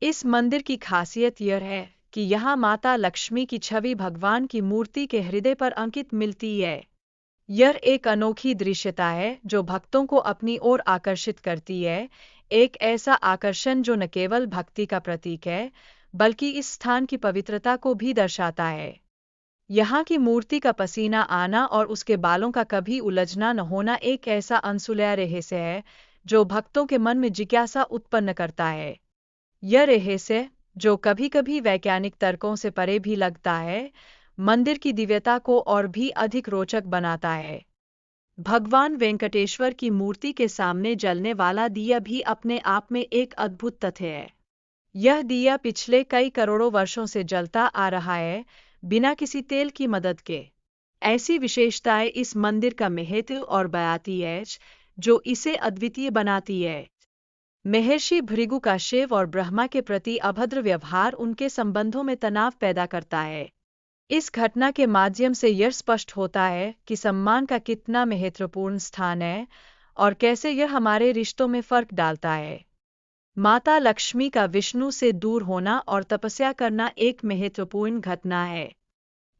इस मंदिर की खासियत यह है कि यहाँ माता लक्ष्मी की छवि भगवान की मूर्ति के हृदय पर अंकित मिलती है। यह एक अनोखी दृश्यता है जो भक्तों को अपनी ओर आकर्षित करती है, एक ऐसा आकर्षण जो न केवल भक्ति का प्रतीक है, बल्कि इस स्थान की पवित्रता को भी दर्शाता है। यहाँ की मूर्ति का पसीना आना और उसके बालों का कभी उलझना न होना एक ऐसा अनसुलझा रहस्य है, जो भक्तों के मन में जिज्ञासा उत्पन्न करता है। यह रहस्य, जो कभी-कभी वैज्ञानिक तर्कों से परे भी लगता है, मंदिर की दिव्यता को और भी अधिक रोचक बनाता है। भगवान वेंकटेश्वर की मूर्ति के सामने जलने वाला दिया भी अपने आप में एक अद्भुत तथ्य है। यह दिया पिछले कई करोड़ों वर्षों से जलता आ रहा है, बिना किसी तेल की मदद के। ऐसी विशेषताएं इस मंदिर का महत्व और बयाती है, जो इसे अद्वितीय बनाती है। महर्षि भृगु का शिव और ब्रह्मा के प्रति अभद्र व्यवहार उनके संबंधों में तनाव पैदा करता है। इस घटना के माध्यम से यह स्पष्ट होता है कि सम्मान का कितना महत्वपूर्ण स्थान है और कैसे यह हमारे रिश्तों में फर्क डालता है। माता लक्ष्मी का विष्णु से दूर होना और तपस्या करना एक महत्वपूर्ण घटना है।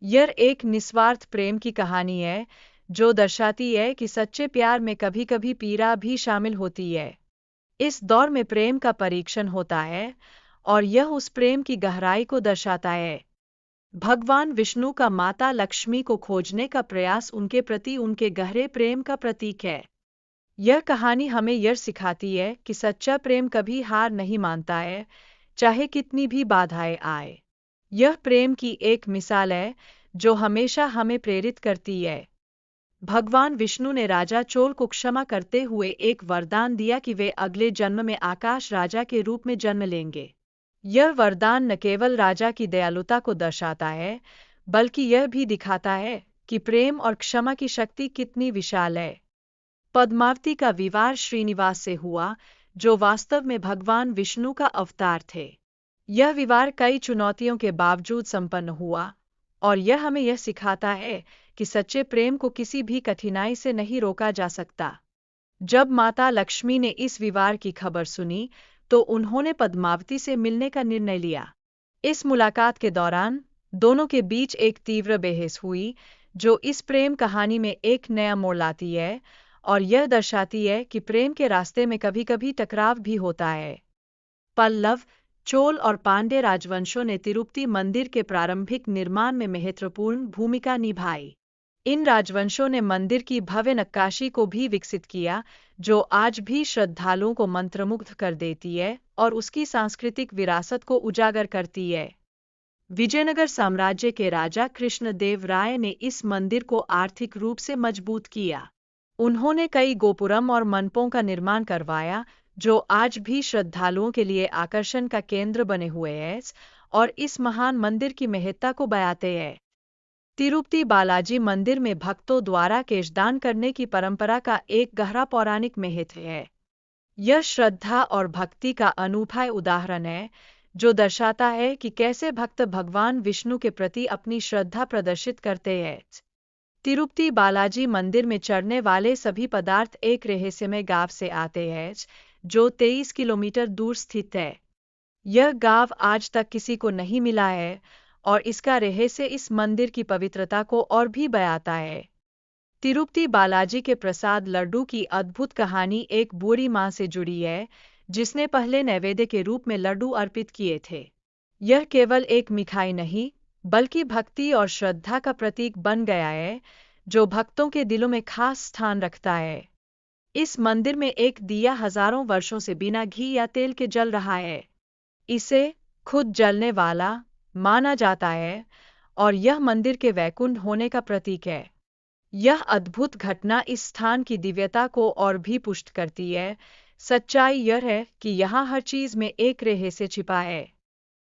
यह एक निस्वार्थ प्रेम की कहानी है, जो दर्शाती है कि सच्चे प्यार में कभी-कभी पीड़ा भी शामिल होती है। इस दौर में प्रेम का परीक्षण होता है, और यह उस प्रेम की गहराई को दर्शाता है। भगवान विष्णु का माता लक्ष्मी को खोजने का प्रयास उनके प्रति उनके गहरे प्रेम का प्रतीक है। यह कहानी हमें यह सिखाती है कि सच्चा प्रेम कभी हार नहीं मानता है, चाहे कितनी भी बाधाएं आए। यह प्रेम की एक मिसाल है, जो हमेशा हमें प्रेरित करती है। भगवान विष्णु ने राजा चोल को क्षमा करते हुए एक वरदान दिया कि वे अगले जन्म में आकाश राजा के रूप में जन्म लेंगे। यह वरदान न केवल राजा की दयालुता को दर्शाता है, बल्कि यह भी दिखाता है कि प्रेम और क्षमा की शक्ति कितनी विशाल है। पद्मावती का विवाह श्रीनिवास से हुआ, जो वास्तव में भगवान विष्णु का अवतार थे। यह विवाह कई चुनौतियों के बावजूद संपन्न हुआ, और यह हमें यह सिखाता है कि सच्चे प्रेम को किसी भी कठिनाई से नहीं रोका जा सकता। जब माता लक्ष्मी ने इस विवाह की खबर सुनी, तो उन्होंने पद्मावती से मिलने का निर्णय लिया। इस मुलाकात के दौरान दोनों के बीच एक तीव्र बहस हुई, जो इस प्रेम कहानी में एक नया मोड़ लाती है, और यह दर्शाती है कि प्रेम के रास्ते में कभी-कभी टकराव भी होता है। पल्लव, चोल और पांड्य राजवंशों ने तिरुपति मंदिर के प्रारंभिक निर्माण में महत्वपूर्ण भूमिका निभाई। इन राजवंशों ने मंदिर की भव्य नक्काशी को भी विकसित किया, जो आज भी श्रद्धालुओं को मंत्रमुग्ध कर देती है और उसकी सांस्कृतिक विरासत को उजागर करती है। विजयनगर साम्राज्य के राजा कृष्णदेव राय ने इस मंदिर को आर्थिक रूप से मजबूत किया। उन्होंने कई गोपुरम और मंडपों का निर्माण करवाया, जो आज भी श्रद्धालुओं के लिए आकर्षण का केंद्र बने हुए हैं और इस महान मंदिर की महत्ता को बयाते हैं। तिरुपति बालाजी मंदिर में भक्तों द्वारा केशदान करने की परंपरा का एक गहरा पौराणिक महत्व है। यह श्रद्धा और भक्ति का अनूठा उदाहरण है, जो दर्शाता है कि कैसे भक्त भगवान विष्णु के प्रति अपनी श्रद्धा प्रदर्शित करते हैं। तिरुपति बालाजी मंदिर में चढ़ने वाले सभी पदार्थ एक रहस्यमय गांव से आते हैं, जो 23 किलोमीटर दूर स्थित है। यह गांव आज तक किसी को नहीं मिला है, और इसका रहस्य इस मंदिर की पवित्रता को और भी बयाता है। तिरुपति बालाजी के प्रसाद लड्डू की अद्भुत कहानी एक बूढ़ी मां से जुड़ी है, जिसने पहले नैवेद्य के रूप में लड्डू अर्पित किए थे। यह केवल एक मिठाई नहीं, बल्कि भक्ति और श्रद्धा का प्रतीक बन गया है, जो भक्तों के दिलों में खास स्थान रखता है। इस मंदिर में एक दिया हजारों वर्षों से बिना घी या तेल के जल रहा है। इसे खुद जलने वाला माना जाता है, और यह मंदिर के वैकुंठ होने का प्रतीक है। यह अद्भुत घटना इस स्थान की दिव्यता को और भी पुष्ट करती है। सच्चाई यह है कि यहाँ हर चीज में एक रहस्य छिपा है।